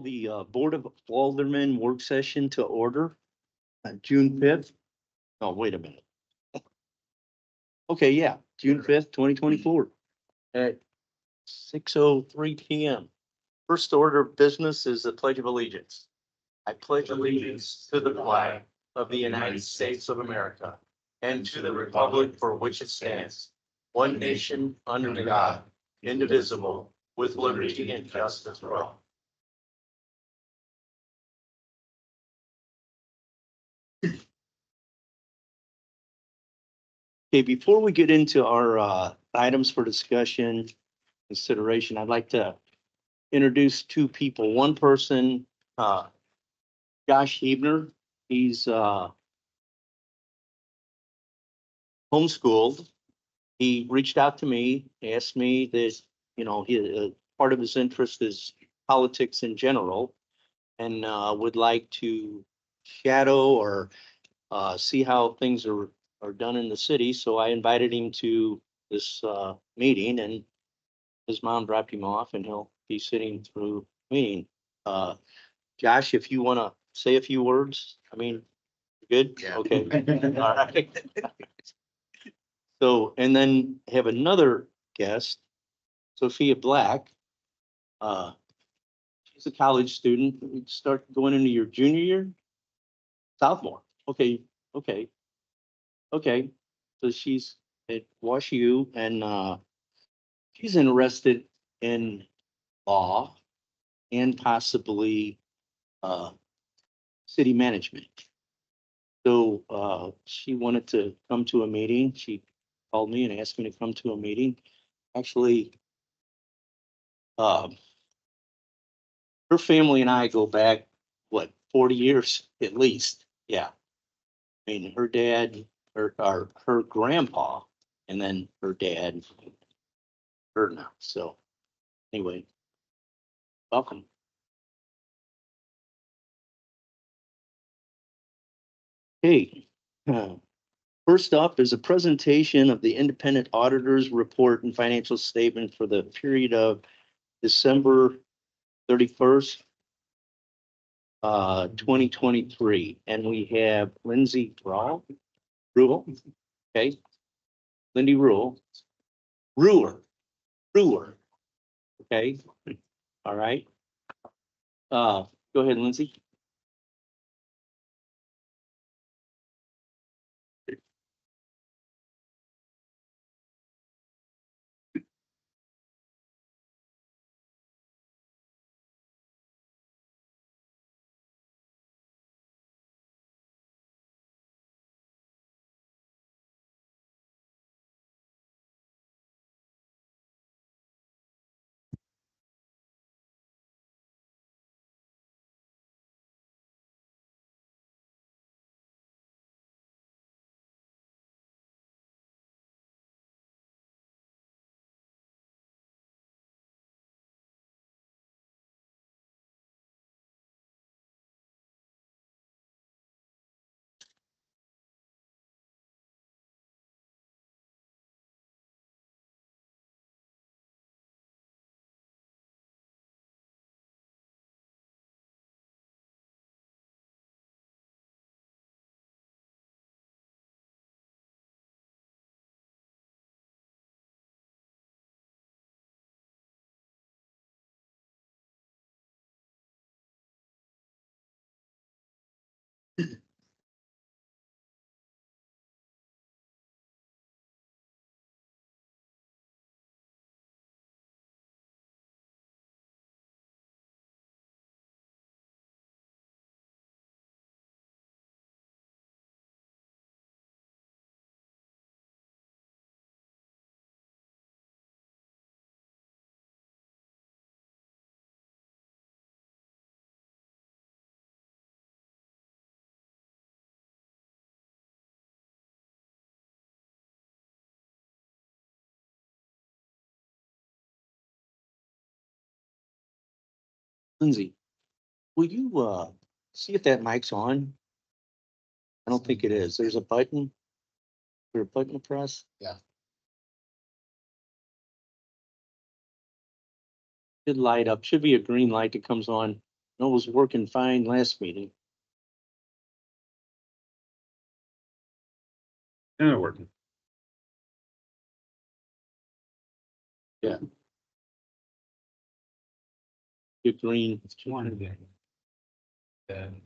The Board of Aldermen work session to order on June 5th. Oh, wait a minute. Okay, yeah, June 5th, 2024 at 6:03 PM. First order of business is the Pledge of Allegiance. I pledge allegiance to the flag of the United States of America and to the republic for which it stands, one nation under God, indivisible, with liberty and justice for all. Okay, before we get into our items for discussion, consideration, I'd like to introduce two people. One person, Josh Hebner, he's homeschooled. He reached out to me, asked me that, part of his interest is politics in general, and would like to shadow or see how things are done in the city. So I invited him to this meeting, and his mom dropped him off, and he'll be sitting through the meeting. Josh, if you want to say a few words, I mean, good? Yeah. Okay. All right. So, and then have another guest, Sophia Black. She's a college student. You start going into your junior year? Sophomore. Okay, okay, okay. So she's at WashU, and she's interested in law and possibly city management. So she wanted to come to a meeting. She called me and asked me to come to a meeting. Actually, her family and I go back, what, 40 years at least? Yeah. I mean, her dad, her grandpa, and then her dad, her now. So anyway, welcome. Hey, first up is a presentation of the independent auditor's report and financial statement for the period of December 31st, 2023. And we have Lindsay Rule, okay, Lindy Rule, Brewer, okay, all right. Go ahead, Lindsay. Lindsay, will you see if that mic's on? I don't think it is. There's a button. There's a button to press. Yeah. Should light up. Should be a green light that comes on No, it was working fine last meeting. Yeah, working. Get green.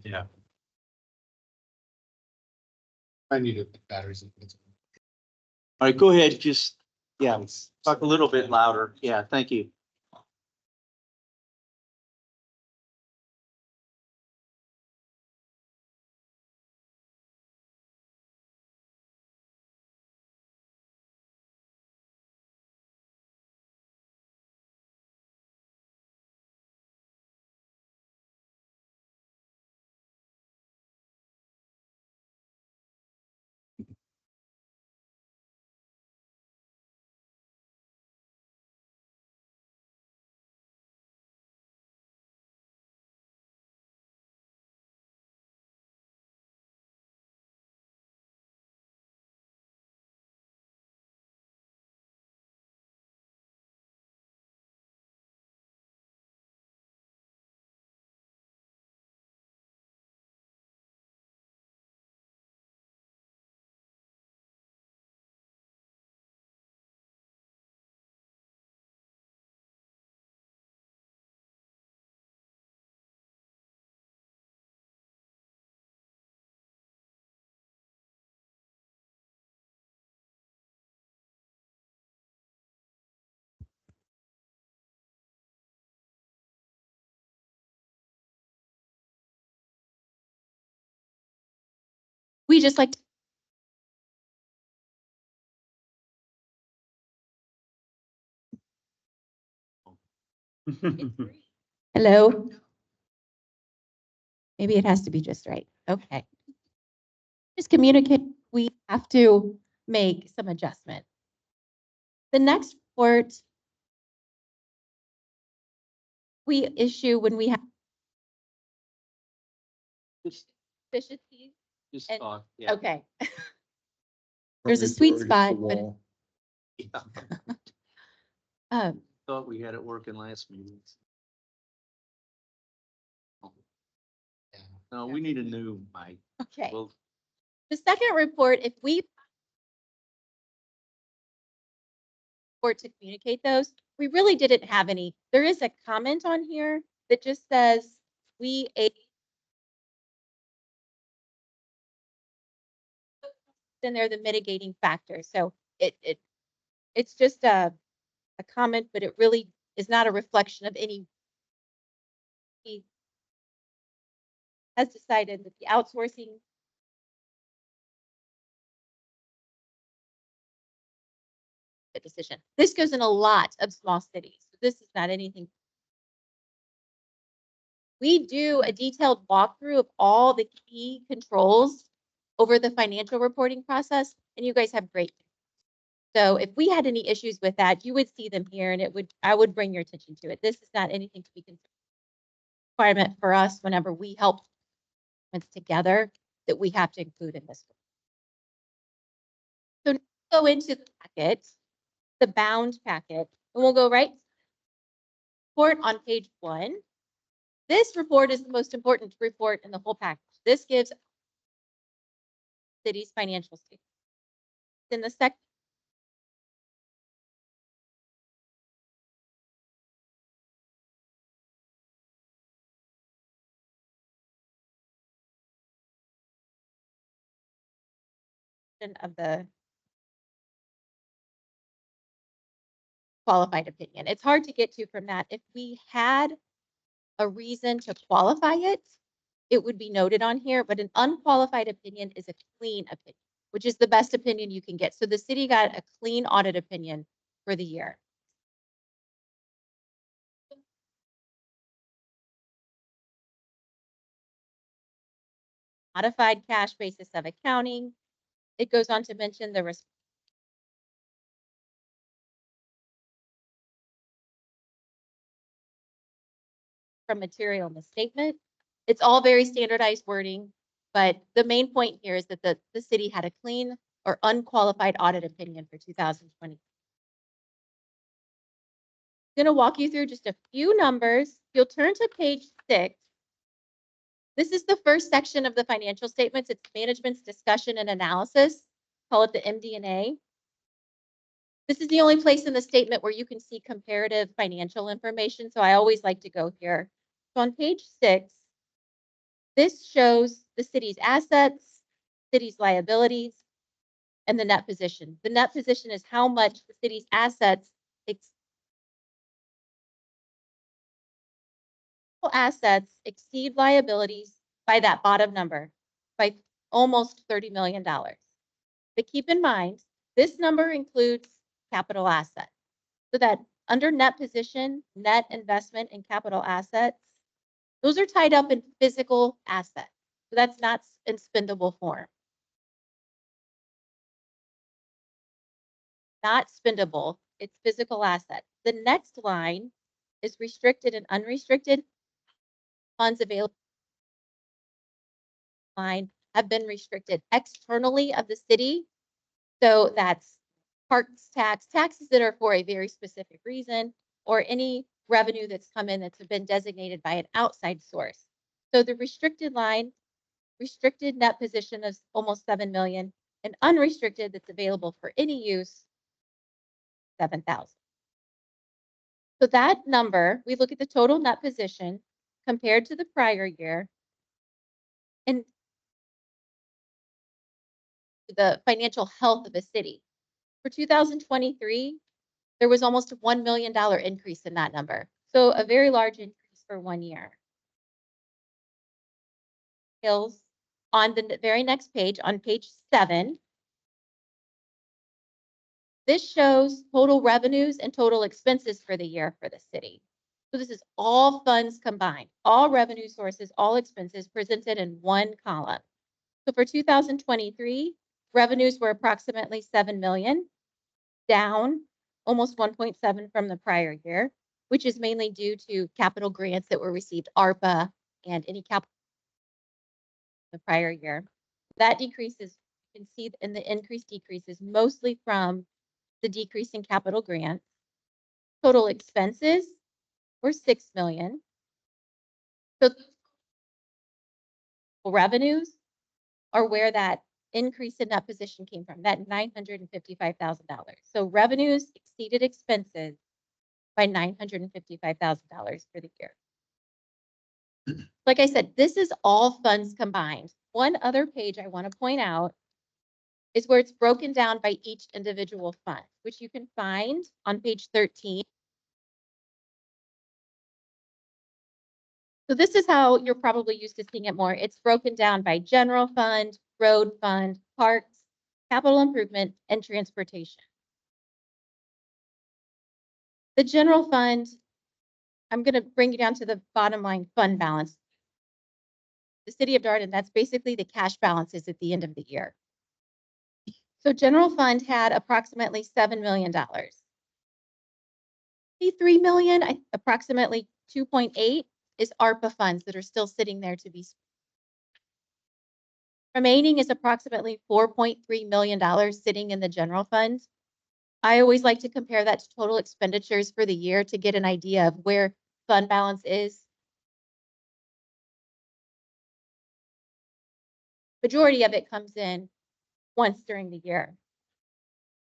Yeah. I needed batteries. All right, go ahead. Just, yeah, talk a little bit louder. Yeah, thank you. We just like. Hello? Maybe it has to be just right. Okay. Just communicate, we have to make some adjustment. The next report we issue when we have Just, deficiencies. just And- talk. Yeah. Okay. There's a sweet spot, but Yeah. um, Thought we had it working last meeting. No, we need a new mic. okay. Well, The second report, if we report to communicate those, we really didn't have any. There is a comment on here that just says we then they're the mitigating factor. So it's just a comment, but it really is not a reflection of any. He has decided that the outsourcing a decision. This goes in a lot of small cities. This is not anything. We do a detailed walkthrough of all the key controls over the financial reporting process, and you guys have great. So if we had any issues with that, you would see them here, and I would bring your attention to it. This is not anything to be concerned. Requirement for us whenever we help together that we have to include in this. So go into the packet, the bound packet, and we'll go right report on page 1. This report is the most important report in the whole package. This gives city's financial statement. In the second of the qualified opinion. It's hard to get to from that. If we had a reason to qualify it, it would be noted on here, but an unqualified opinion is a clean opinion, which is the best opinion you can get. So the city got a clean audit opinion for the year. Modified cash basis of accounting. It goes on to mention the risk from material misstatement. It's all very standardized wording, but the main point here is that the city had a clean or unqualified audit opinion for 2020. I'm going to walk you through just a few numbers. You'll turn to page 6. This is the first section of the financial statements. It's management's discussion and analysis. Call it the MD&A. This is the only place in the statement where you can see comparative financial information. So I always like to go here. So on page 6, this shows the city's assets, city's liabilities, and the net position. The net position is how much the city's assets exceed liabilities by that bottom number, by almost $30 million. But keep in mind, this number includes capital assets. So that under net position, net investment, and capital assets, those are tied up in physical assets. So that's not in spendable form. Not spendable, it's physical assets. The next line is restricted and unrestricted funds available. Line have been restricted externally of the city. So that's parks tax, taxes that are for a very specific reason, or any revenue that's come in that's been designated by an outside source. So the restricted line, restricted net position of almost 7 million, and unrestricted that's available for any use, 7,000. So that number, we look at the total net position compared to the prior year, and the financial health of a city. For 2023, there was almost a $1 million increase in that number. So a very large increase for 1 year. Hills on the very next page, on page 7, this shows total revenues and total expenses for the year for the city. So this is all funds combined, all revenue sources, all expenses presented in one column. So for 2023, revenues were approximately 7 million, down almost 1.7 from the prior year, which is mainly due to capital grants that were received, ARPA, and any capital the prior year. That decreases, you can see in the increase decreases mostly from the decrease in capital grants. Total expenses were 6 million. So revenues are where that increase in that position came from, that $955,000. So revenues exceeded expenses by $955,000 for the year. Like I said, this is all funds combined. One other page I want to point out is where it's broken down by each individual fund, which you can find on page 13. So this is how you're probably used to seeing it more. It's broken down by general fund, road fund, parks, capital improvement, and transportation. The general fund, I'm going to bring you down to the bottom line fund balance. The city of Darden, that's basically the cash balances at the end of the year. So general fund had approximately $7 million. $3 million, approximately 2.8 is ARPA funds that are still sitting there to be spent. Remaining is approximately $4.3 million sitting in the general fund. I always like to compare that to total expenditures for the year to get an idea of where fund balance is. Majority of it comes in once during the year.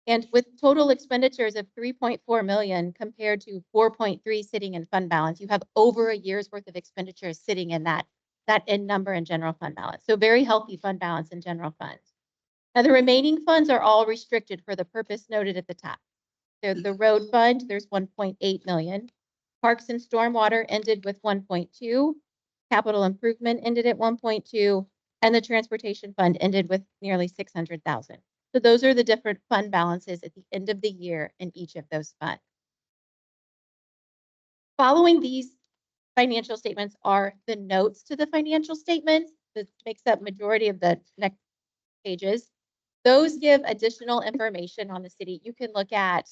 And with total expenditures of 3.4 million compared to 4.3 sitting in fund balance, you have over a year's worth of expenditures sitting in that end number in general fund balance. So very healthy fund balance in general funds. Now the remaining funds are all restricted for the purpose noted at the top. So the road fund, there's 1.8 million. Parks and stormwater ended with 1.2. Capital improvement ended at 1.2. And the transportation fund ended with nearly 600,000. So those are the different fund balances at the end of the year in each of those funds. Following these financial statements are the notes to the financial statements. This makes up majority of the next pages. Those give additional information on the city. You can look at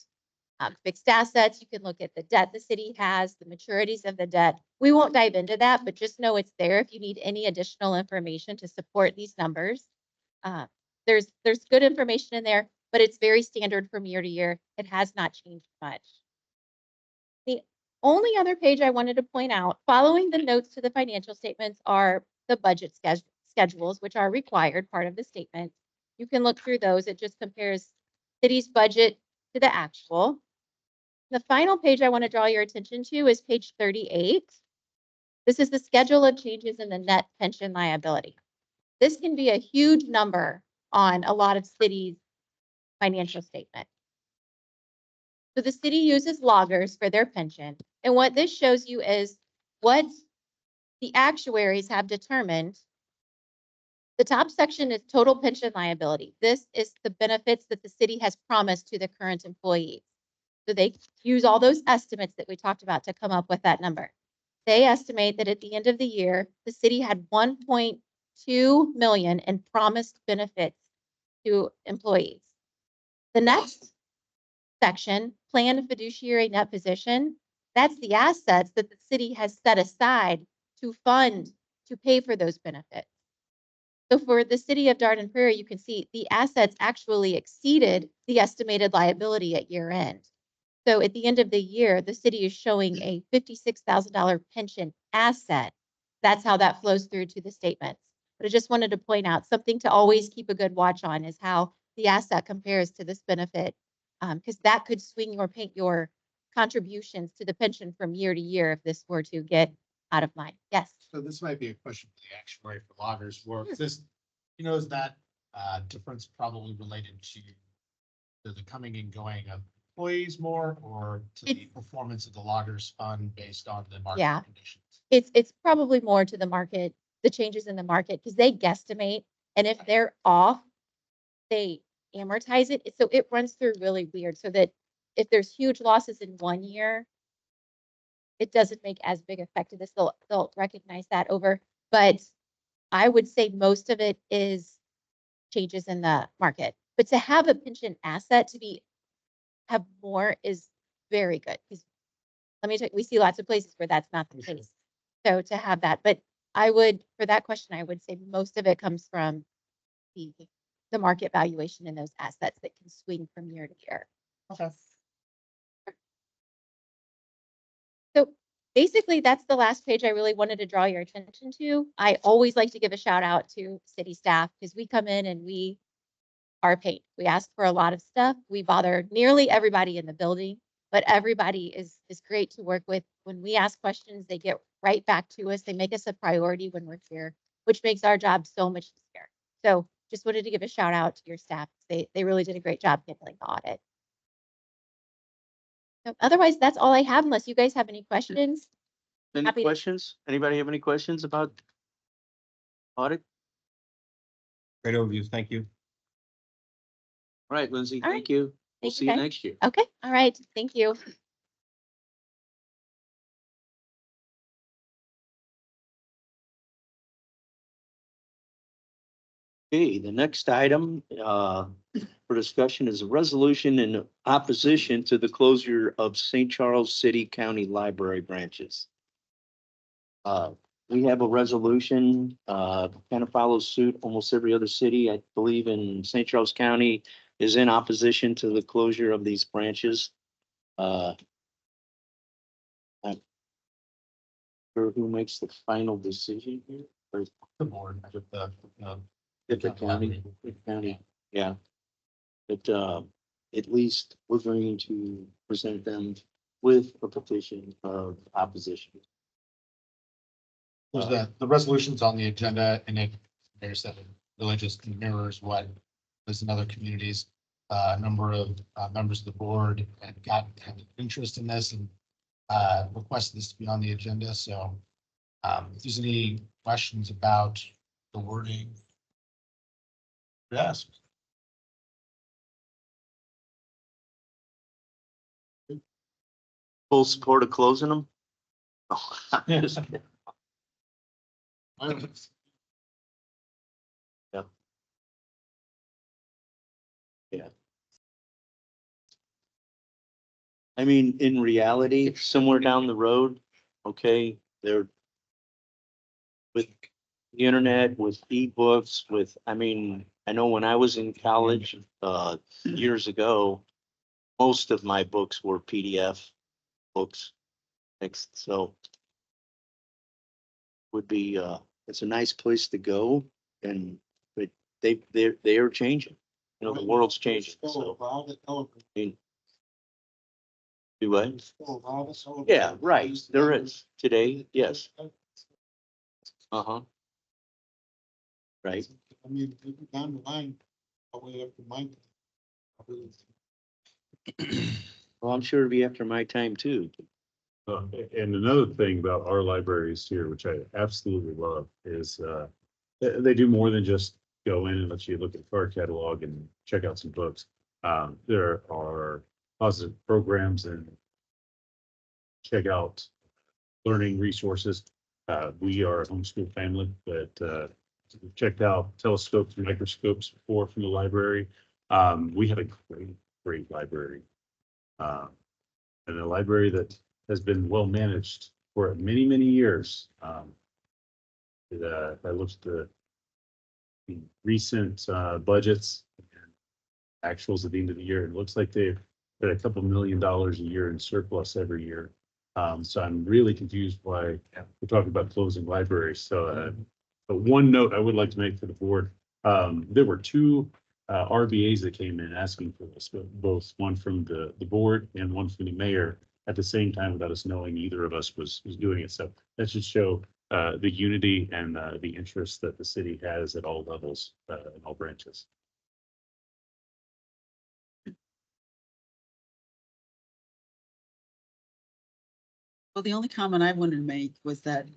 fixed assets. You can look at the debt the city has, the maturities of the debt. We won't dive into that, but just know it's there if you need any additional information to support these numbers. There's good information in there, but it's very standard from year to year. It has not changed much. The only other page I wanted to point out, following the notes to the financial statements, are the budget schedules, which are required part of the statement. You can look through those. It just compares city's budget to the actual. The final page I want to draw your attention to is page 38. This is the schedule of changes in the net pension liability. This can be a huge number on a lot of cities' financial statement. So the city uses loggers for their pension. And what this shows you is what the actuaries have determined. The top section is total pension liability. This is the benefits that the city has promised to the current employees. So they use all those estimates that we talked about to come up with that number. They estimate that at the end of the year, the city had 1.2 million in promised benefits to employees. The next section, planned fiduciary net position, that's the assets that the city has set aside to fund, to pay for those benefits. So for the city of Dardenne Prairie, you can see the assets actually exceeded the estimated liability at year end. So at the end of the year, the city is showing a $56,000 pension asset. That's how that flows through to the statements. But I just wanted to point out something to always keep a good watch on is how the asset compares to this benefit, because that could swing your contributions to the pension from year to year if this were to get out of line. Yes. So this might be a question for the actuary for loggers, where this, is that difference probably related to the coming and going of employees more, or to the performance of the loggers fund based on the Yeah. market conditions? It's probably more to the market, the changes in the market, because they guesstimate, and if they're off, they amortize it. So it runs through really weird, so that if there's huge losses in one year, it doesn't make as big effect to this. They'll recognize that over, but I would say most of it is changes in the market. But to have a pension asset have more is very good, because let me tell you, we see lots of places where that's not the case. So to have that, but for that question, I would say most of it comes from the market valuation in those assets that can swing from year to year. Okay. So basically, that's the last page I really wanted to draw your attention to. I always like to give a shout out to city staff, because we come in and we are a pain. We ask for a lot of stuff. We bother nearly everybody in the building, but everybody is great to work with. When we ask questions, they get right back to us. They make us a priority when we're here, which makes our job so much easier. So just wanted to give a shout out to your staff. They really did a great job handling the audit. So otherwise, that's all I have, unless you guys have any questions. Any Happy to- questions? Anybody have any questions about audit? Great overview. Thank you. All right, Lindsay, All right. thank you. We'll Thank see you, you guys. next year. Okay, all right, thank you. Okay, the next item for discussion is a resolution in opposition to the closure of St. Charles City County Library branches. We have a resolution, kind of follows suit. Almost every other city, I believe, in St. Charles County is in opposition to the closure of these branches. I'm sure who makes the final decision here? Or The board with the, the county, yeah. But at least we're going to present them with a petition of opposition. there's the resolutions on the agenda, and it, there's that really just mirrors what is in other communities. A number of members of the board had an interest in this and requested this to be on the agenda. So if there's any questions about the wording, yes. Full support of closing them? Oh, I'm just kidding. Yeah. I mean, in reality, somewhere down the road, okay, they're with the internet, with ebooks, I mean, I know when I was in college, years ago, most of my books were PDF books. So would be, it's a nice place to go and, but they are changing. You know, the world's changing, so. I mean, do what? Yeah, right, there is today, yes. Uh-huh. Right. I mean, down the line, all the way up to mine. Well, I'm sure it'll be after my time too. And another thing about our libraries here, which I absolutely love, is they do more than just go in and let you look at the card catalog and check out some books. There are positive programs and check out learning resources. We are a homeschool family, but we've checked out telescopes and microscopes before from the library. We have a great library. And a library that has been well managed for many years. I looked at the recent budgets and actuals at the end of the year. It looks like they've got a couple $1 million a year in surplus every year. So I'm really confused why we're talking about closing libraries. So, but one note I would like to make for the board, there were two RBAs that came in asking for this, both one from the board and one from the mayor at the same time without us knowing either of us was doing it. So that should show the unity and the interest that the city has at all levels, in all branches. Well, the only comment I wanted to make was that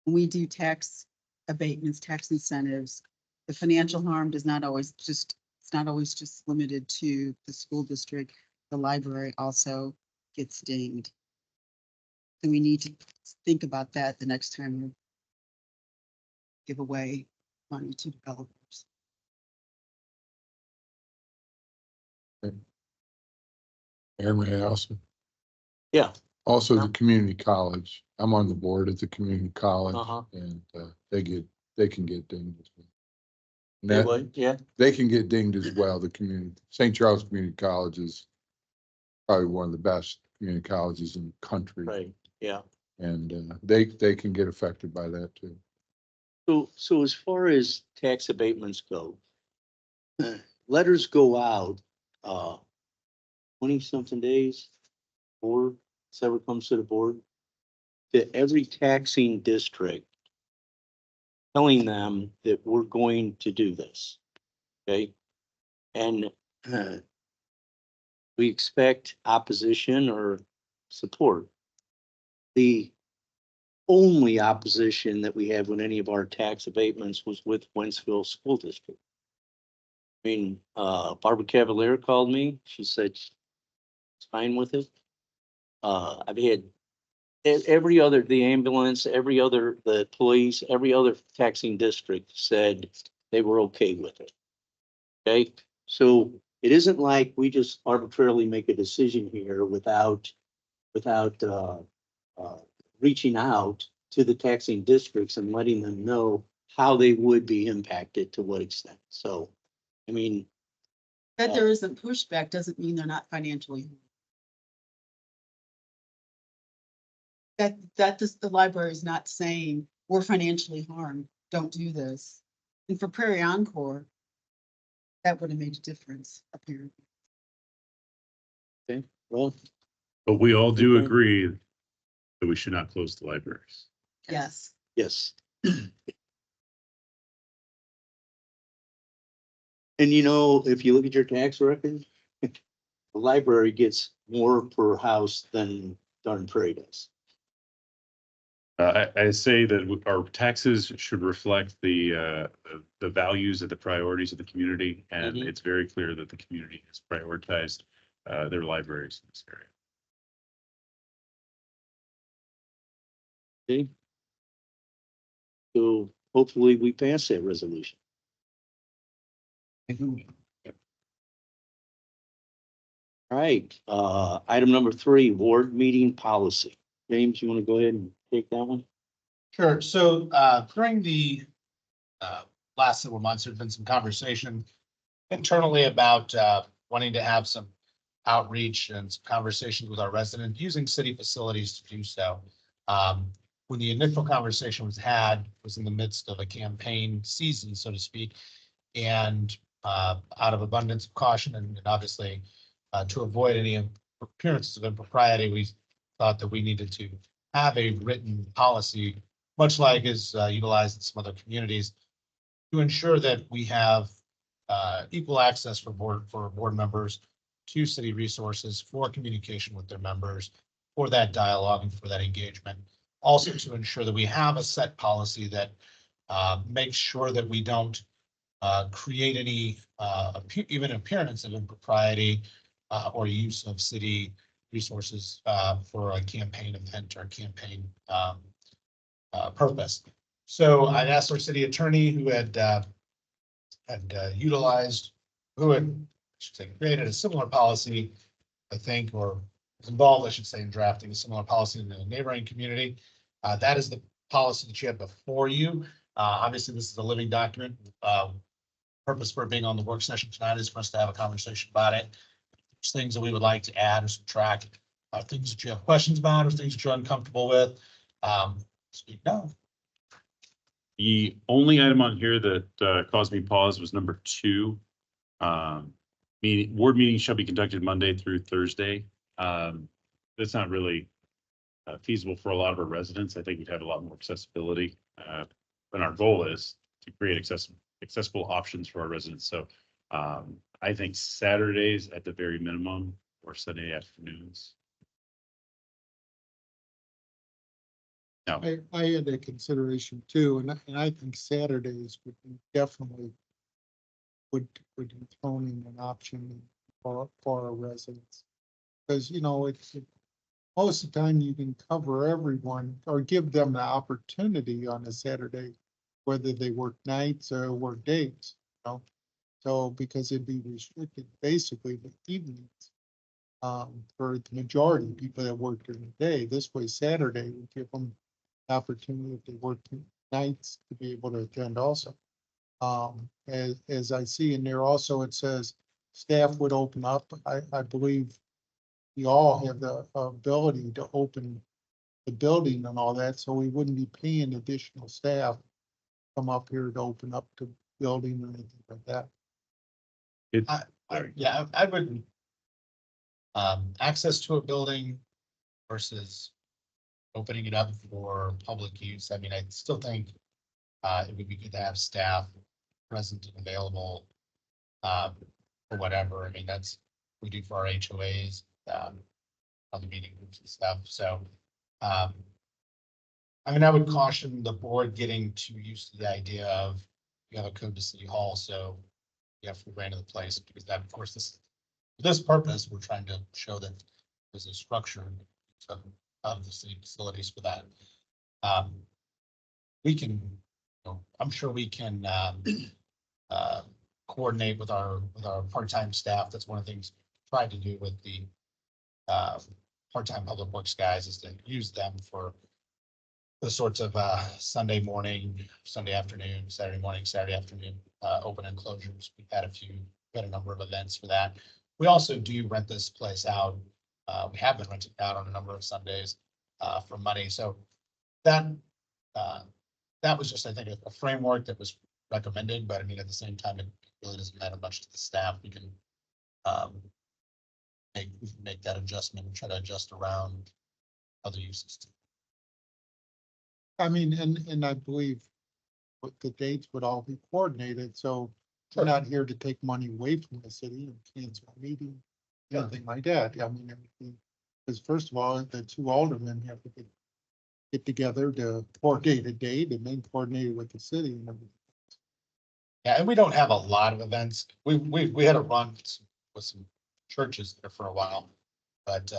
when we do tax abatements, tax incentives, the financial harm does not always just, it's not always just limited to the school district. The library also gets dinged. And we need to think about that the next time we give away money to developers. Mayor, may I also? Yeah. Also, Yeah. the community college. I'm on the board at the community college Uh-huh. and they can get dinged as well. And They that- would, yeah. They can get dinged as well. The community, St. Charles Community College is probably one of the best community colleges in the country. Right, yeah. And they can get affected by that too. So as far as tax abatements go, letters go out, 20-something days, or whatever comes to the board, to every taxing district, telling them that we're going to do this, okay? And we expect opposition or support. The only opposition that we had with any of our tax abatements was with Wentzville School District. I mean, Barbara Cavalier called me. She said she's fine with it. I've had every other, the ambulance, every other, the police, every other taxing district said they were okay with it. Okay, so it isn't like we just arbitrarily make a decision here without reaching out to the taxing districts and letting them know how they would be impacted to what extent. So, I mean, That there isn't pushback doesn't mean they're not financially. The library is not saying we're financially harmed, don't do this. And for Prairie Encore, that would have made a difference apparently. well, But we all do Okay. agree that we should not close the libraries. Yes. yes. And you know, if you look at your tax record, the library gets more per house than Darn Prairie does. I say that our taxes should reflect the values and the priorities of the community, and Mhm. it's very clear that the community has prioritized their libraries in this area. Okay. So hopefully we pass that resolution. All right, item number 3, ward meeting policy. James, you want to go ahead and take that one? Sure. So during the last several months, there's been some conversation internally about wanting to have some outreach and some conversations with our residents using city facilities to do so. when the initial conversation was had, was in the midst of a campaign season, so to speak. And out of abundance of caution and obviously to avoid any appearances of impropriety, we thought that we needed to have a written policy, much like is utilized in some other communities, to ensure that we have equal access for board members to city resources, for communication with their members, for that dialogue and for that engagement. Also to ensure that we have a set policy that makes sure that we don't create any even appearance of impropriety or use of city resources for a campaign event or campaign purpose. So I'd asked our city attorney who had utilized, who had, I should say, created a similar policy, I think, or was involved, I should say, in drafting a similar policy in the neighboring community. That is the policy that you have before you. Obviously, this is a living document. Purpose for being on the work session tonight is for us to have a conversation about it. There's things that we would like to add or subtract, things that you have questions about, or things that you're uncomfortable with. Speak now. The only item on here that caused me pause was number 2. Board meetings shall be conducted Monday through Thursday. That's not really feasible for a lot of our residents. I think we'd have a lot more accessibility. And our goal is to create accessible options for our residents. So I think Saturdays at the very minimum, or Sunday afternoons. No, I had a consideration too, and I think Saturdays would be definitely would be thrown in an option for our residents. Because, you know, most of the time you can cover everyone or give them the opportunity on a Saturday, whether they work nights or work days, you know? So, because it'd be restricted basically the evenings for the majority of people that work during the day. This way Saturday would give them the opportunity if they work nights to be able to attend also. As I see in there also, it says staff would open up. I believe we all have the ability to open the building and all that, so we wouldn't be paying additional staff to come up here to open up the building or anything like that. Yeah, I would access to a building versus opening it up for public use. I mean, I still think it would be good to have staff present and available for whatever. I mean, that's what we do for our HOAs, other meeting groups and stuff. So, I mean, I would caution the board getting too used to the idea of you have a code to City Hall, so you have free reign of the place, because that, of course, for this purpose, we're trying to show that there's a structure of the city facilities for that. We can, you know, I'm sure we can coordinate with our part-time staff. That's one of the things we tried to do with the part-time public works guys, is to use them for the sorts of Sunday morning, Sunday afternoon, Saturday morning, Saturday afternoon open and closures. We've had a number of events for that. We also do rent this place out. We have been renting out on a number of Sundays for money. So that was just, I think, a framework that was recommended, but I mean, at the same time, it really doesn't matter much to the staff. We can make that adjustment and try to adjust around other uses. I mean, and I believe the dates would all be coordinated, so we're not here to take money away from the city and cancel a meeting, anything like that. I mean, because first of all, the 2 aldermen have to get together to coordinate a date and then coordinate it with the city and everything. Yeah, and we don't have a lot of events. We had a run with some churches there for a while, but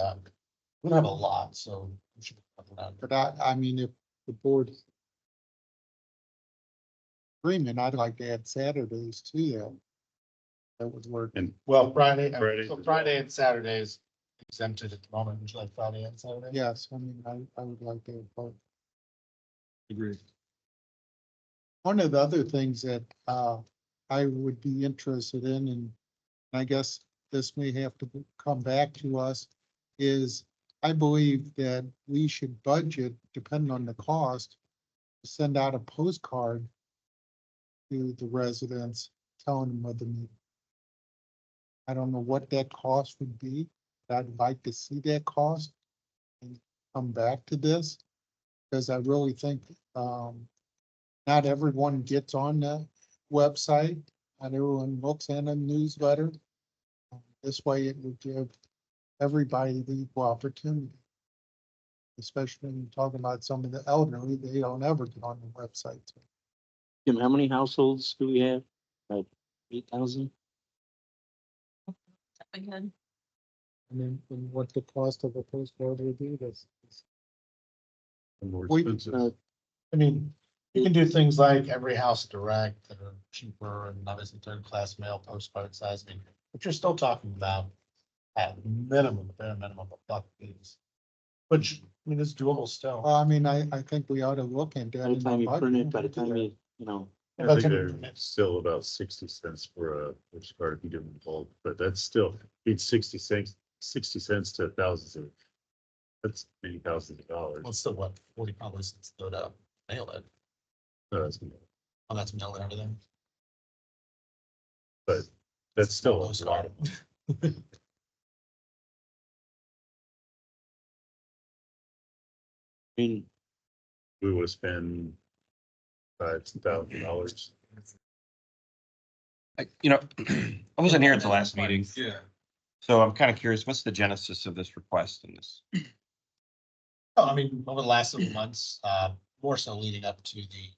we don't have a lot, so we should. But I mean, if the board agreement, I'd like to add Saturdays to that. That would work. And Well, Friday Fridays. so Friday and Saturdays exempted at the moment. Would you like Friday and Saturday? Yes, I mean, I would like to have both. Agreed. One of the other things that I would be interested in, and I guess this may have to come back to us, is I believe that we should budget, depending on the cost, to send out a postcard to the residents telling them of the meeting. I don't know what that cost would be, but I'd like to see that cost and come back to this. Because I really think, not everyone gets on the website, not everyone looks in a newsletter. This way it would give everybody the equal opportunity. Especially when you're talking about some of the elderly, they don't ever get on the website. Jim, how many households do we have? About 8,000? Again, And what the cost of a postcard would be, that's. More We- expensive. I mean, you can do things like every house direct that are cheaper and obviously third class mail postcard size, I mean, but you're still talking about at minimum, bare minimum, $1 fees. Which, I mean, is doable still. I mean, I think we ought to look into that. By the in time our you print budget. it, by the time you know, I That's think gonna- they're still about 60 cents for a postcard if you do them in bulk, but that's still, it's 60 cents to thousands of, that's many thousands of dollars. Well, it's still what, 40 probably since they'd mail it. Oh, that's mail and everything. But that's still a lot Postcard. of money. I mean, We would spend $5,000. I wasn't here at the last meeting. Yeah. So I'm kind of curious, what's the genesis of this request in this? Oh, I mean, over the last several months, more so leading up to the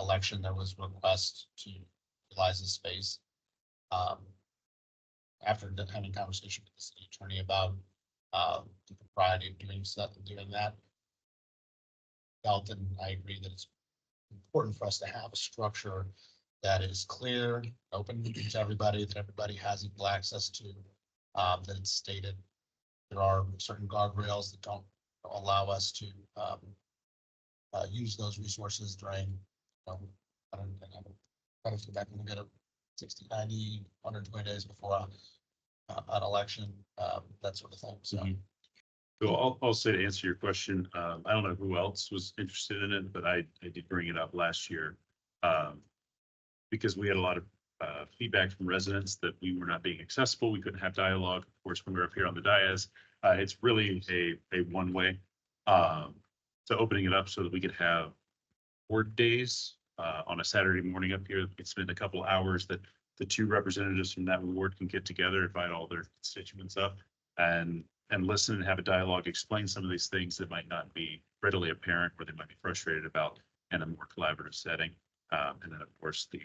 election, there was request to utilize the space. After having conversation with the city attorney about the propriety of doing that. Felt, and I agree that it's important for us to have a structure that is clear, open to everybody, that everybody has equal access to, that it's stated. There are certain guardrails that don't allow us to use those resources during, I don't go back and get a 60, 90, 120 days before an election, that sort of thing, so. Mhm. So I'll say to answer your question, I don't know who else was interested in it, but I did bring it up last year. Because we had a lot of feedback from residents that we were not being accessible. We couldn't have dialogue. Of course, when we're up here on the dais, it's really a one-way. So opening it up so that we could have board days on a Saturday morning up here, we could spend a couple hours that the two representatives from that ward can get together, invite all their constituents up and listen and have a dialogue, explain some of these things that might not be readily apparent, or they might be frustrated about in a more collaborative setting. And then, of course, the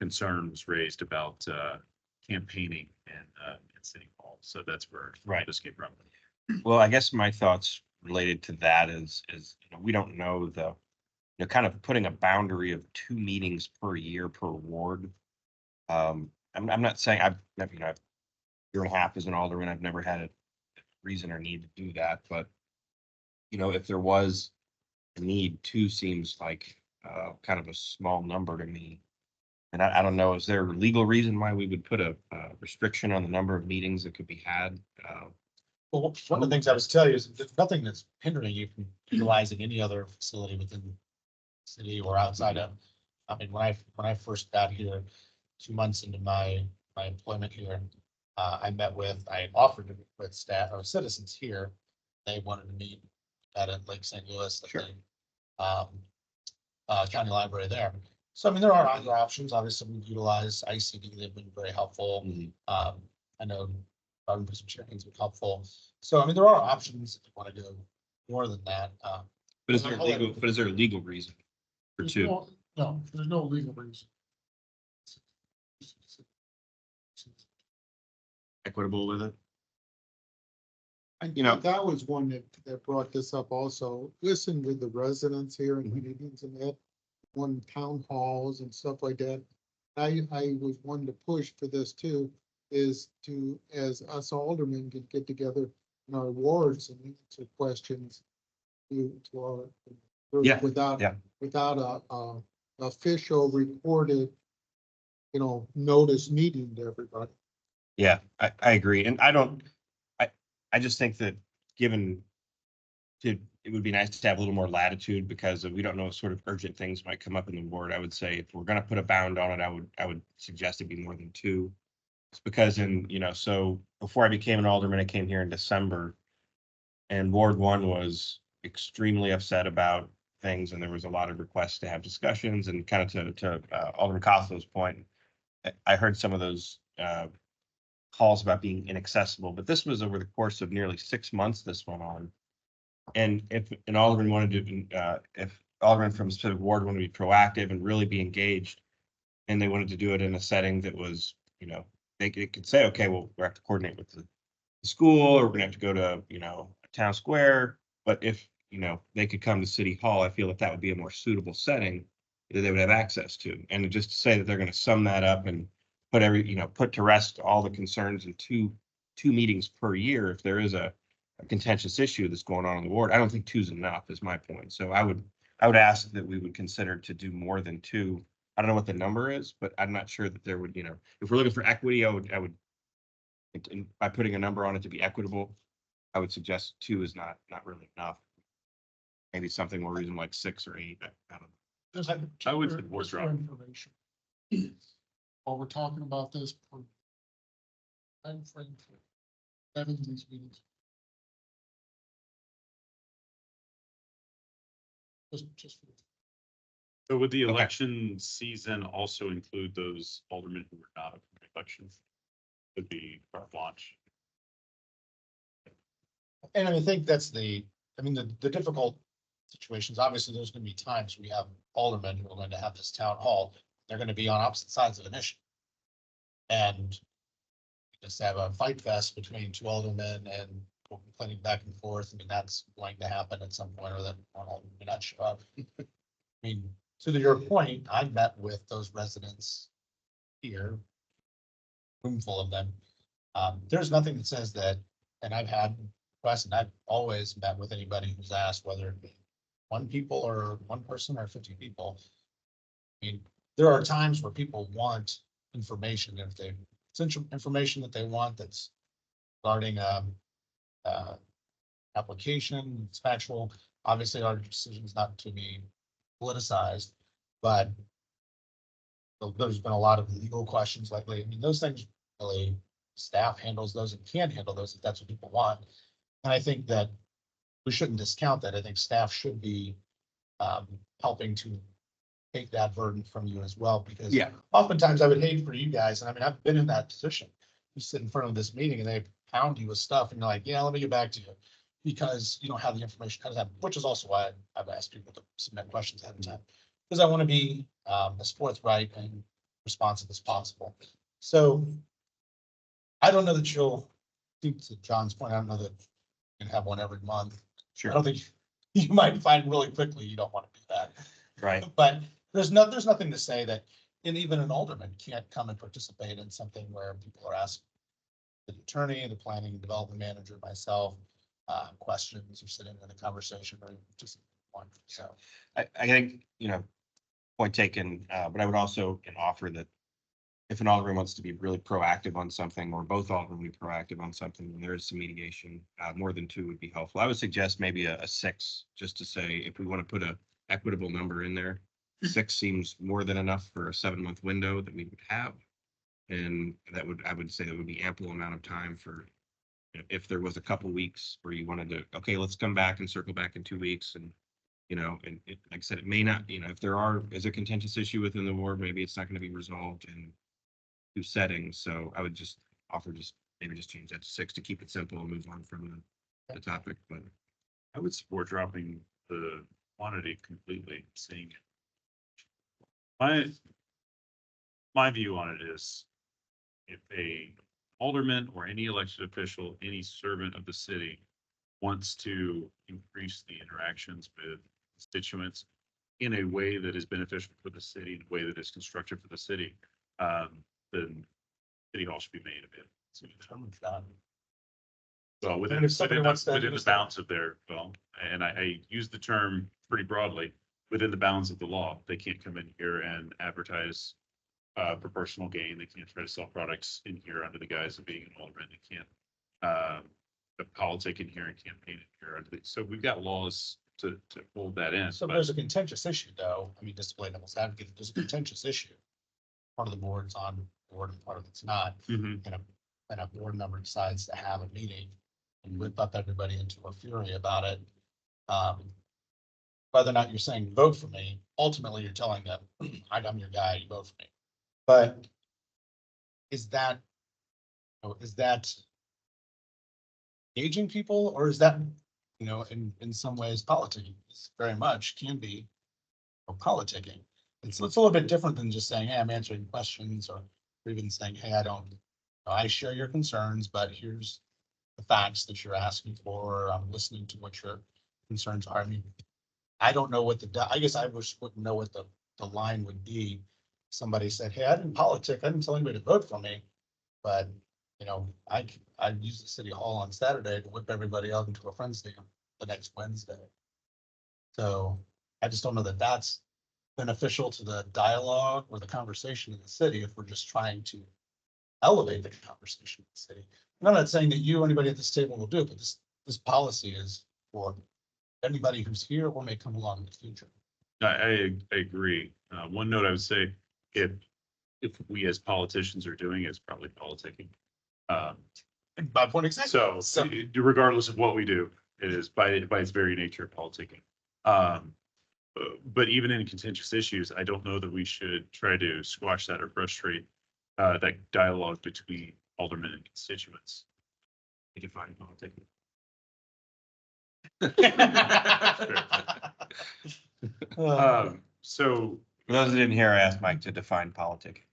concern was raised about campaigning in City Hall. So that's where Right. this came from. Well, I guess my thoughts related to that is, we don't know kind of putting a boundary of 2 meetings per year per ward. I'm not saying I've, year and a half as an alderman, I've never had a reason or need to do that, but if there was a need, 2 seems like kind of a small number to me. And I don't know, is there a legal reason why we would put a restriction on the number of meetings that could be had? Well, one of the things I was telling you is there's nothing that's hindering you from utilizing any other facility within the city or outside of. I mean, when I first got here, 2 months into my employment here, I offered to meet with staff or citizens here. They wanted to meet at Lake St. Louis, at Sure. the county library there. So I mean, there are other options. Obviously, we've utilized ICD. They've been very helpful. Mhm. I know some sharing's been helpful. So I mean, there are options if you want to do more than that. But is there a legal reason for 2? No, there's no legal reason. Equitable with it? That was one that brought this up also. Listen with the residents here in meetings and that, one town halls and stuff like that. I was one to push for this too, is to, as us aldermen could get together in our wards and answer questions to our. Yeah, Without yeah. a official recorded, notice meeting to everybody. Yeah, I agree. And I just think that given it would be nice to have a little more latitude because we don't know what sort of urgent things might come up in the ward. I would say if we're gonna put a bound on it, I would suggest it be more than two. It's because so before I became an alderman, I came here in December. And Ward 1 was extremely upset about things, and there was a lot of requests to have discussions, and kind of to Alderman Costello's point, I heard some of those calls about being inaccessible, but this was over the course of nearly 6 months this went on. And if an alderman wanted to, if alderman from a specific ward wanted to be proactive and really be engaged, and they wanted to do it in a setting that was, they could say, okay, well, we have to coordinate with the school, or we're gonna have to go to, a town square. But if, they could come to City Hall, I feel that that would be a more suitable setting that they would have access to. And just to say that they're gonna sum that up and put to rest all the concerns in two meetings per year, if there is a contentious issue that's going on in the ward, I don't think two's enough, is my point. So I would ask that we would consider to do more than two. I don't know what the number is, but I'm not sure that there would, if we're looking for equity, I would, by putting a number on it to be equitable, I would suggest two is not really enough. Maybe something more reasonable like 6 or 8. I don't know. I would Just support for drop. information. While we're talking about this, I'm frame for having these meetings. Just. So would the Okay. election season also include those aldermen who were not up for election? Could be carte blanche. And I think that's the difficult situations, obviously, there's gonna be times we have aldermen who are going to have this town hall, they're gonna be on opposite sides of an issue. And just have a fight fest between two aldermen and complaining back and forth. I mean, that's going to happen at some point, or that one alderman may not show up. I mean, to your point, I met with those residents here, room full of them. There's nothing that says that, and I've had requests, and I've always met with anybody who's asked whether it be one person or 50 people. I mean, there are times where people want information, if they, essential information that they want that's regarding application, it's factual. Obviously, our decision is not to be politicized, but there's been a lot of legal questions lately. I mean, those things really, staff handles those and can handle those if that's what people want. And I think that we shouldn't discount that. I think staff should be helping to take that burden from you as well, because oftentimes I would hate for you guys, and I mean, I've been in that position. You sit in front of this meeting and they pound you with stuff and you're like, yeah, let me get back to you. Because you don't have the information, which is also why I've asked people to submit questions ahead of time. Because I want to be as forthright and responsive as possible. So I don't know that you'll, I think to John's point, I don't know that you can have one every month. I don't think you might find really quickly you don't want to do that. Right. But there's nothing to say that, and even an alderman can't come and participate in something where people are asking the attorney, the planning and development manager, myself, questions, or sitting in a conversation, or just one. So I think, point taken, but I would also offer that if an alderman wants to be really proactive on something, or both aldermen be proactive on something, and there is some mediation, more than 2 would be helpful. I would suggest maybe a 6, just to say, if we want to put a equitable number in there, 6 seems more than enough for a 7-month window that we would have. And I would say that would be ample amount of time for, if there was a couple weeks where you wanted to, okay, let's come back and circle back in 2 weeks. And, and like I said, it may not, if there is a contentious issue within the ward, maybe it's not going to be resolved in 2 settings. So I would just offer maybe just change that to 6 to keep it simple and move on from the topic. But I would support dropping the quantity completely, seeing it. My view on it is, if a alderman or any elected official, any servant of the city wants to increase the interactions with constituents in a way that is beneficial for the city, in a way that is constructive for the city, then City Hall should be made available. Well, within the bounds of their, and I use the term pretty broadly, within the bounds of the law. They can't come in here and advertise for personal gain. They can't try to sell products in here under the guise of being an alderman. They can't a politic in here and campaign in here. So we've got laws to hold that in. So but- there's a contentious issue though. I mean, just to play devil's advocate, there's a contentious issue. Part of the board's on board and part of it's not. Mhm. And a board member decides to have a meeting and whip up everybody into a fury about it. Whether or not you're saying vote for me, ultimately you're telling them, I'm your guy, you vote for me. But is that, is that engaging people or is that, in some ways politicking? It's very much can be politicking. It's a little bit different than just saying, hey, I'm answering questions or even saying, hey, I share your concerns, but here's the facts that you're asking for. Or I'm listening to what your concerns are. I mean, I don't know what I guess I wouldn't know what the line would be. Somebody said, hey, I didn't politic. I didn't tell anybody to vote for me. But, I used the city hall on Saturday to whip everybody out into a friend's day the next Wednesday. So I just don't know that that's beneficial to the dialogue or the conversation in the city if we're just trying to elevate the conversation in the city. And I'm not saying that you or anybody at this table will do it, but this policy is for anybody who's here or may come along in the future. I agree. One note I would say, if we as politicians are doing it, it's probably politicking. By point exactly. So regardless of what we do, it is by its very nature politicking. But even in contentious issues, I don't know that we should try to squash that or frustrate that dialogue between aldermen and constituents. I define politicking. So For those that didn't hear, I asked Mike to define politic.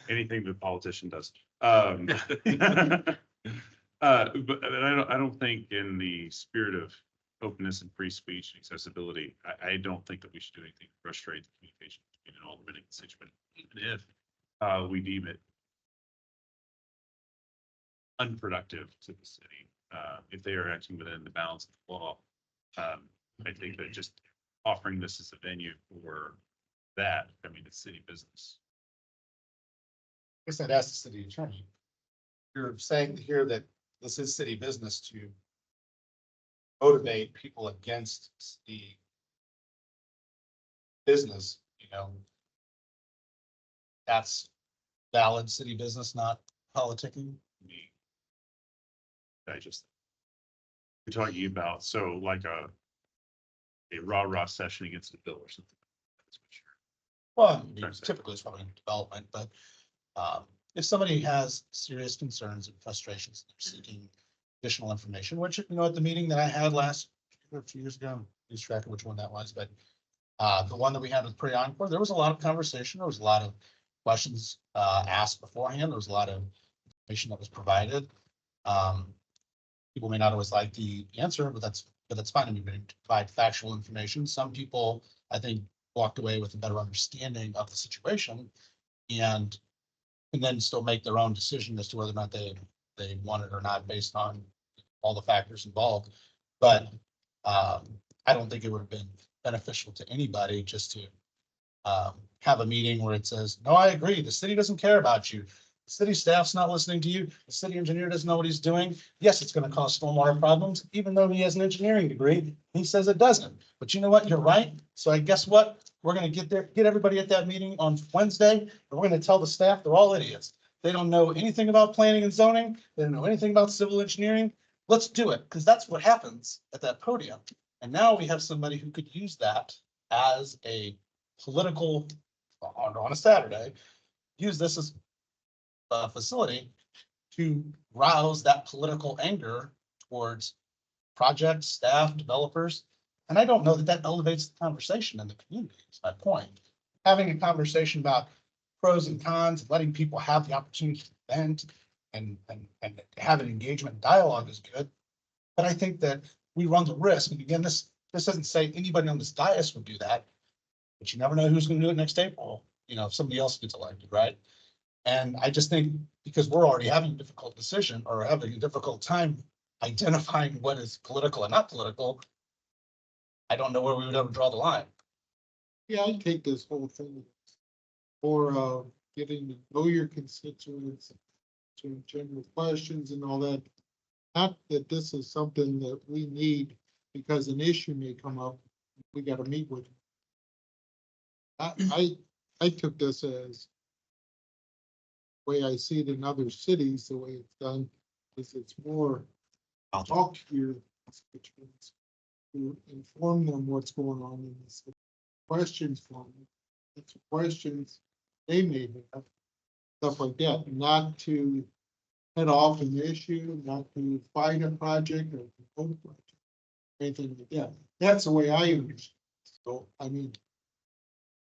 anything the politician does. But I don't think in the spirit of openness and free speech and accessibility, I don't think that we should do anything to frustrate the communication between an alderman and constituent, even if we deem it unproductive to the city, if they are acting within the bounds of the law. I think that just offering this as a venue for that, I mean, it's city business. I guess I'd ask the city attorney. You're saying here that this is city business to motivate people against the business, that's valid city business, not politicking. Me. We're talking about, so like a rah-rah session against a bill or something. That's for sure. Well, Sorry, sorry. typically it's probably in development, but if somebody has serious concerns and frustrations, they're seeking additional information, which, at the meeting that I had a few years ago, lose track of which one that was, but the one that we had with Pre-Encore, there was a lot of conversation. There was a lot of questions asked beforehand. There was a lot of information that was provided. People may not always like the answer, but that's fine. I mean, we provide factual information. Some people, I think, walked away with a better understanding of the situation and then still make their own decision as to whether or not they want it or not based on all the factors involved. But I don't think it would have been beneficial to anybody just to have a meeting where it says, no, I agree. The city doesn't care about you. The city staff's not listening to you. The city engineer doesn't know what he's doing. Yes, it's going to cause stormwater problems, even though he has an engineering degree. He says it doesn't. But you know what? You're right. So I guess what? We're going to get everybody at that meeting on Wednesday, and we're going to tell the staff they're all idiots. They don't know anything about planning and zoning. They don't know anything about civil engineering. Let's do it, because that's what happens at that podium. And now we have somebody who could use that as a political, on a Saturday, use this as a facility to rouse that political anger towards projects, staff, developers. And I don't know that that elevates the conversation in the community, is my point. Having a conversation about pros and cons, letting people have the opportunity to vent and have an engagement dialogue is good. But I think that we run the risk, and again, this doesn't say anybody on this dais would do that, but you never know who's going to do it next April, if somebody else gets elected, right? And I just think because we're already having a difficult decision or having a difficult time identifying what is political and not political, I don't know where we would ever draw the line. Yeah, I take this whole thing for getting to know your constituents, to general questions and all that. not that this is something that we need because an issue may come up, we gotta meet with. I took this as way I see it in other cities, the way it's done, is it's more talk to your constituents, to inform them what's going on in this, questions from them, it's questions they may have, stuff like that, not to head off an issue, not to fight a project or promote a project, anything like that. That's the way I understand it. So, I mean,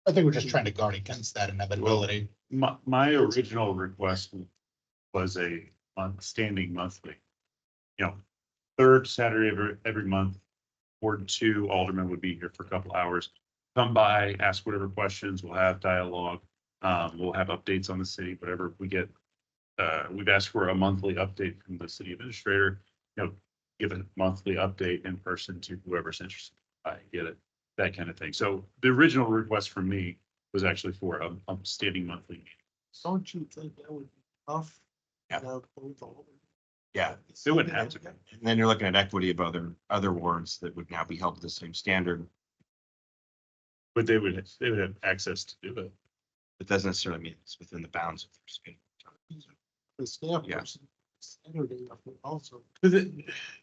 I think we're just trying to guard against that inevitability. My original request was a standing monthly. You know, third Saturday of every month, Ward 2 aldermen would be here for a couple hours. Come by, ask whatever questions, we'll have dialogue. We'll have updates on the city, whatever we get. We've asked for a monthly update from the city administrator, give a monthly update in person to whoever's interested. I get it, that kind of thing. So the original request from me was actually for a standing monthly meeting. don't you think that would be tough? Yeah. To have both of them? Yeah. It wouldn't have to be. And then you're looking at equity of other wards that would now be held to the same standard. But they would have access to do it. It doesn't necessarily mean it's within the bounds of their schedule. The staff Yeah. person, Saturday also.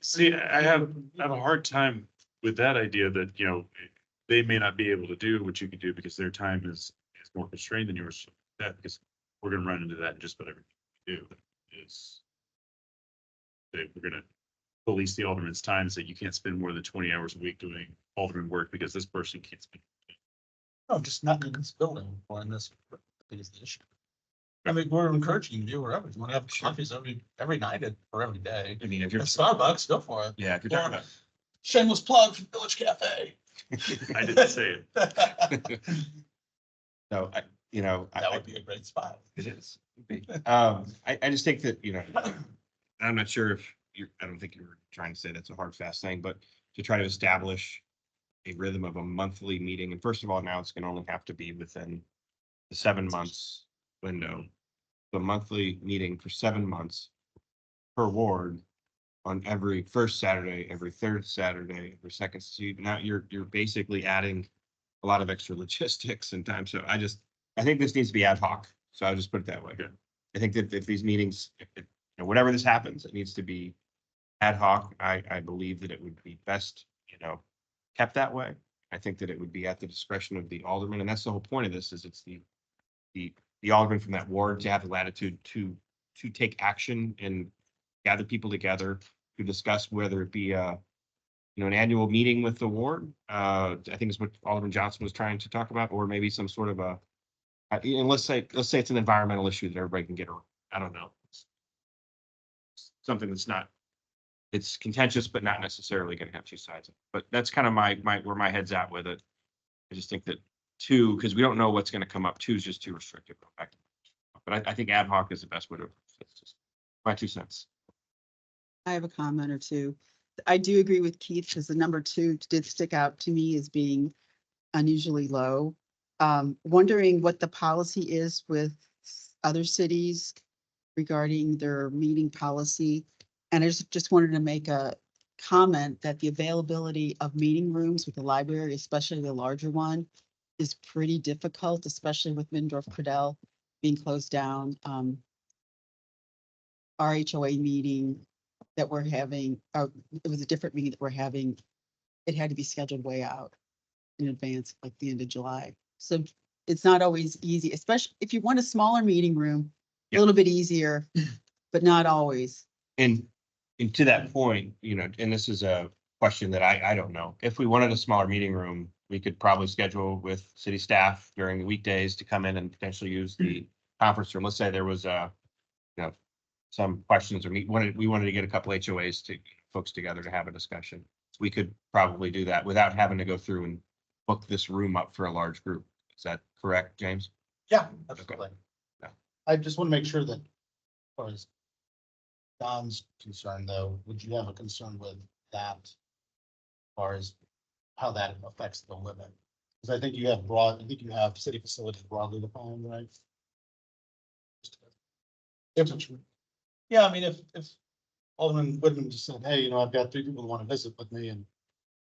See, I have a hard time with that idea that, they may not be able to do what you can do because their time is more constrained than yours. That, because we're gonna run into that in just about everything we do is we're gonna police the alderman's time and say you can't spend more than 20 hours a week doing alderman work because this person can't spend. No, just not in this building, or in this, biggest issue. I mean, we're encouraging you to do wherever, you wanna have coffees every night or every day. I mean, if At you're, Starbucks, go for it. yeah, if you're talking about, Shameless plug for Village Cafe. I didn't say it. so That would be a great spot. it is. I just think that, I'm not sure if I don't think you were trying to say that's a hard, fast thing, but to try to establish a rhythm of a monthly meeting, and first of all, now it's gonna only have to be within the 7 months window. The monthly meeting for 7 months per ward on every first Saturday, every third Saturday, every second. So now you're basically adding a lot of extra logistics and time. So I think this needs to be ad hoc. So I'll just put it that way. Okay. I think that if these meetings, whatever this happens, it needs to be ad hoc. I believe that it would be best, kept that way. I think that it would be at the discretion of the alderman, and that's the whole point of this, is it's the alderman from that ward to have the latitude to take action and gather people together to discuss whether it be an annual meeting with the ward. I think is what Alderman Johnson was trying to talk about, or maybe some sort of and let's say it's an environmental issue that everybody can get around. I don't know. Something that's not, it's contentious, but not necessarily going to have two sides. But that's kind of where my head's at with it. I just think that 2, because we don't know what's going to come up. 2 is just too restrictive. But I think ad hoc is the best way to, it's just my 2 cents. I have a comment or two. I do agree with Keith because the number 2 did stick out to me as being unusually low. Wondering what the policy is with other cities regarding their meeting policy. And I just wanted to make a comment that the availability of meeting rooms with the library, especially the larger one, is pretty difficult, especially with Mindorf-Credell being closed down. Our HOA meeting that we're having, it was a different meeting that we're having. It had to be scheduled way out in advance, like the end of July. So it's not always easy, especially if you want a smaller meeting room, a Yeah. little bit easier, but not always. And to that point, and this is a question that I don't know. If we wanted a smaller meeting room, we could probably schedule with city staff during the weekdays to come in and potentially use the conference room. Let's say there was some questions, or we wanted to get a couple HOAs to folks together to have a discussion. We could probably do that without having to go through and book this room up for a large group. Is that correct, James? Yeah, absolutely. Yeah. I just want to make sure that, as far as Don's concerned, though, would you have a concern with that? As far as how that affects the limit? Because I think you have city facilities broadly defined, right? Yeah, I mean, if Alderman Whitman just said, hey, I've got 3 people who want to visit with me and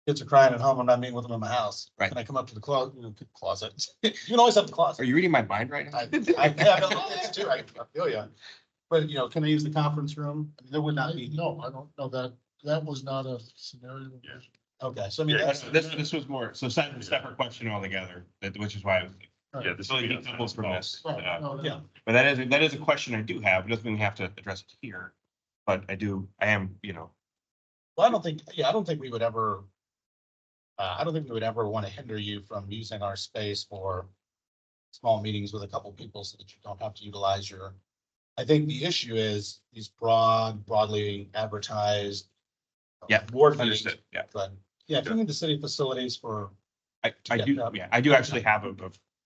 kids are crying at home. I'm not meeting with them in my house. Right. Can I come up to the closet? You can always have the Are closet. you reading my mind right now? I have little kids too. I feel you. But, can I use the conference room? I mean, there would not be. No, I don't know that. That was not a scenario. Okay, so I mean, Yeah, that's, This was more, so separate question altogether, which is why I was. Yeah, this So would be you couple from this. yeah. But that is a question I do have. It doesn't mean we have to address it here. But I am, Well, I don't think we would ever. I don't think we would ever want to hinder you from using our space for small meetings with a couple people so that you don't have to utilize your. I think the issue is these broadly advertised. Yeah, Board meetings, understood, yeah. but yeah, if you need the city facilities for, I get do, that. yeah, I do actually have a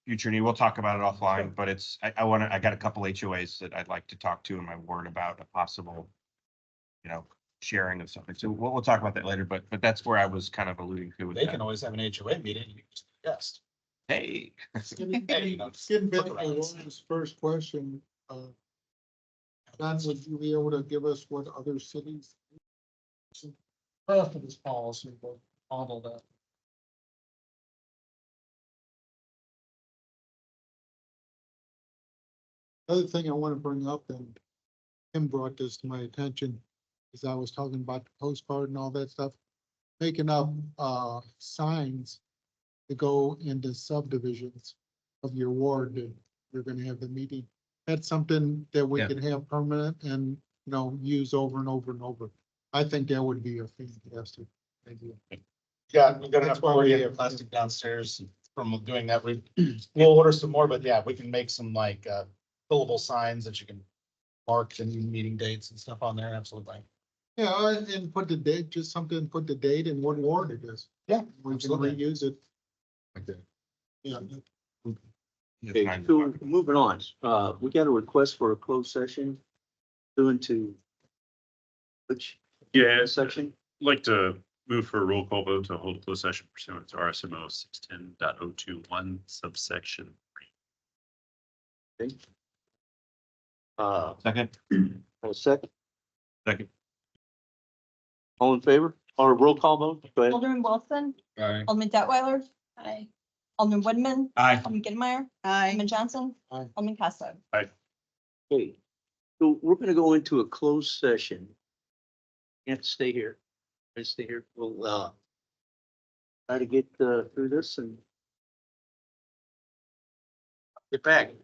future need. We'll talk about it offline, but I got a couple HOAs that I'd like to talk to in my ward about a possible, sharing of something. So we'll talk about that later, but that's where I was kind of alluding to with they can that. always have an HOA meeting. You can just be a guest. Hey. Hey, Getting back look to around. Lauren's first question, Don, would you be able to give us what other cities? After this policy, but all of that. Other thing I want to bring up, and Tim brought this to my attention, is I was talking about the postcard and all that stuff, making up signs to go into subdivisions of your ward that you're gonna have the meeting. That's something that we Yeah. can have permanent and, use over and over and over. I think that would be a fantastic idea. Yeah, we've got That's enough why we already have- plastic downstairs from doing that. We'll order some more, but yeah, we can make some like fillable signs that you can mark the meeting dates and stuff on there. Absolutely. Yeah, and put the date, just something, put the date and what ward it is. Yeah, We can absolutely. reuse it. Like that. Yeah. Okay, so moving on, we got a request for a closed session. Doing to. Which Yeah, section? like to move for a roll call vote to hold a closed session pursuant to RSMO 610.021 subsection 3. Okay. Second. A second, Second. all in favor, or roll call vote? Go ahead. Alderman Wilson, Aye. Alderman Detweiler. Aye. Alderman Woodman, Aye. Alderman Gettemeyer, Aye. Alderman Johnson. Aye. Alderman Costello. Okay, so we're gonna go into a closed session. You have to stay here. Stay here. We'll, try to get, through this and get back.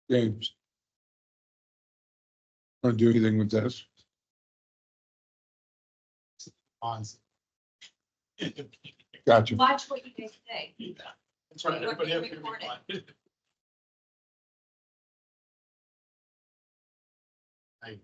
James. Want to do anything with this? On. Gotcha. Watch what you guys say. That's right. Everybody have a good Recorded. one. Aye.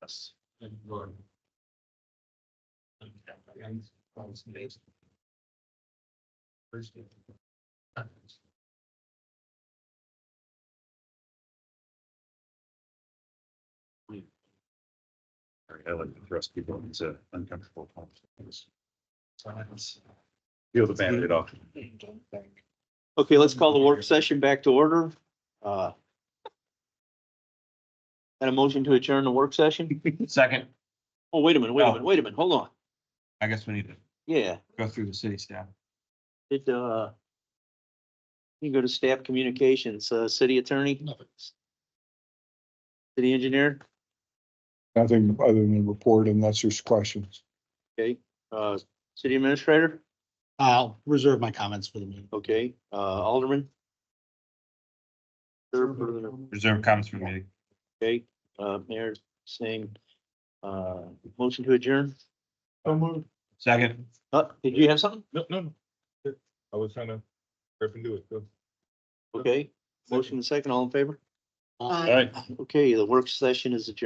Yes. I like to thrust people into uncomfortable conversations. Feel the Band-Aid off. Okay, let's call the work session back to order. And a motion to adjourn the work session? Second, Oh, wait a minute, hold on. I guess we need to Yeah, go through the city staff. did, you go to staff communications, city attorney? City engineer? Nothing other than report unless there's questions. Okay, city administrator? I'll reserve my comments for the meeting. Okay, alderman? Reserve comments for the meeting. Okay, mayor, same, motion to adjourn? Second, Did you have something? No. I was trying to, do it. Go. Okay, motion and second, all in favor? Uh, All right. Okay, the work session is adjourned.